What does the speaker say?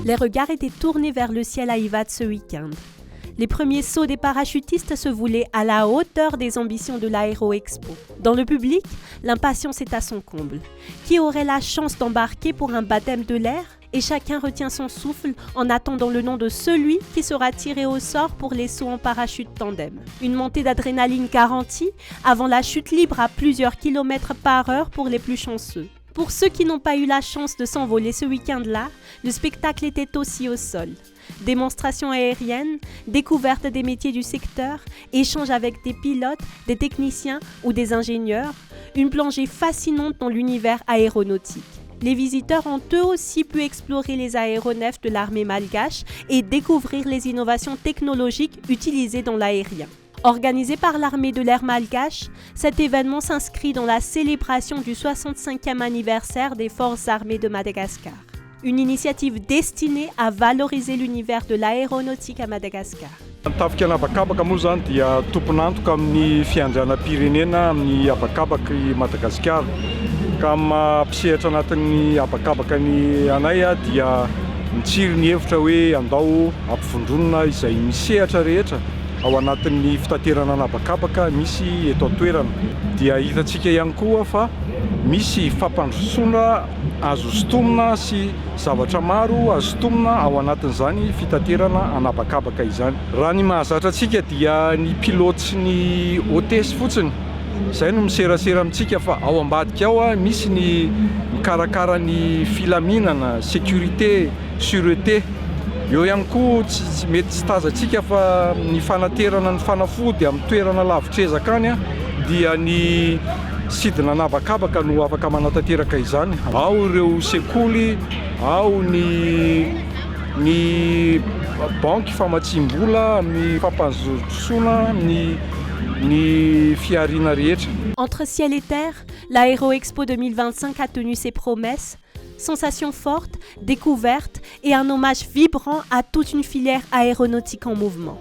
Les regards étaient tournés vers le ciel à Ivat ce week-end. Les premiers sauts des parachutistes se voulaient à la hauteur des ambitions de l'Aéro-Expo. Dans le public, l'impatience est à son comble. Qui aurait la chance d'embarquer pour un baptême de l'air ? Et chacun retient son souffle en attendant le nom de celui qui sera tiré au sort pour les sauts en parachute tandem. Une montée d'adrénaline garantie avant la chute libre à plusieurs kilomètres par heure pour les plus chanceux. Pour ceux qui n'ont pas eu la chance de s'envoler ce week-end-là, le spectacle était aussi au sol. Démonstrations aériennes, découverte des métiers du secteur, échanges avec des pilotes, des techniciens ou des ingénieurs, une plongée fascinante dans l'univers aéronautique. Les visiteurs ont eux aussi pu explorer les aéronefs de l'armée malgache et découvrir les innovations technologiques utilisées dans l'aérien. Organisé par l'armée de l'air malgache, cet événement s'inscrit dans la célébration du 65e anniversaire des Forces armées de Madagascar. Une initiative destinée à valoriser l'univers de l'aéronautique à Madagascar. Tafika an'habakabaka moa zany dia tompon'antoka amin'ny fiandrianam-pirenena amin'ny habakabaka i Madagasikara. Ka mampisehatra anatin'ny habakabakany anay dia mitsiry ny hevitra hoe andao ampifondronina izay misehatra rehetra ao anatin'ny fitaterana an'habakabaka misy eto an-toerana. Dia hitantsika ihany koa fa misy fampandrosoana azo sotomina sy zavatra maro azo sotomina ao anatin'izany fitaterana an'habakabaka izany. Raha ny mahazatra antsika dia ny pilote sy ny hôtesy fotsiny. Izay no miserasera amintsika fa ao ambadika ao misy ny mikarakara ny filaminana, sécurité, sûreté. Eo ihany koa tsy mety tsy tazantsika fa ny fanaterana ny fanafody amin'ny toerana lavitrezaka any dia ny sidina an'habakabaka no afaka manatanteraka izany. Ao ireo sekoly, ao ny banky famatsim-bola, amin'ny fampanjosoana, ny fiariana rehetra. Entre ciel et terre, l'Aéro-Expo 2025 a tenu ses promesses. Sensations fortes, découvertes et un hommage vibrant à toute une filière aéronautique en mouvement.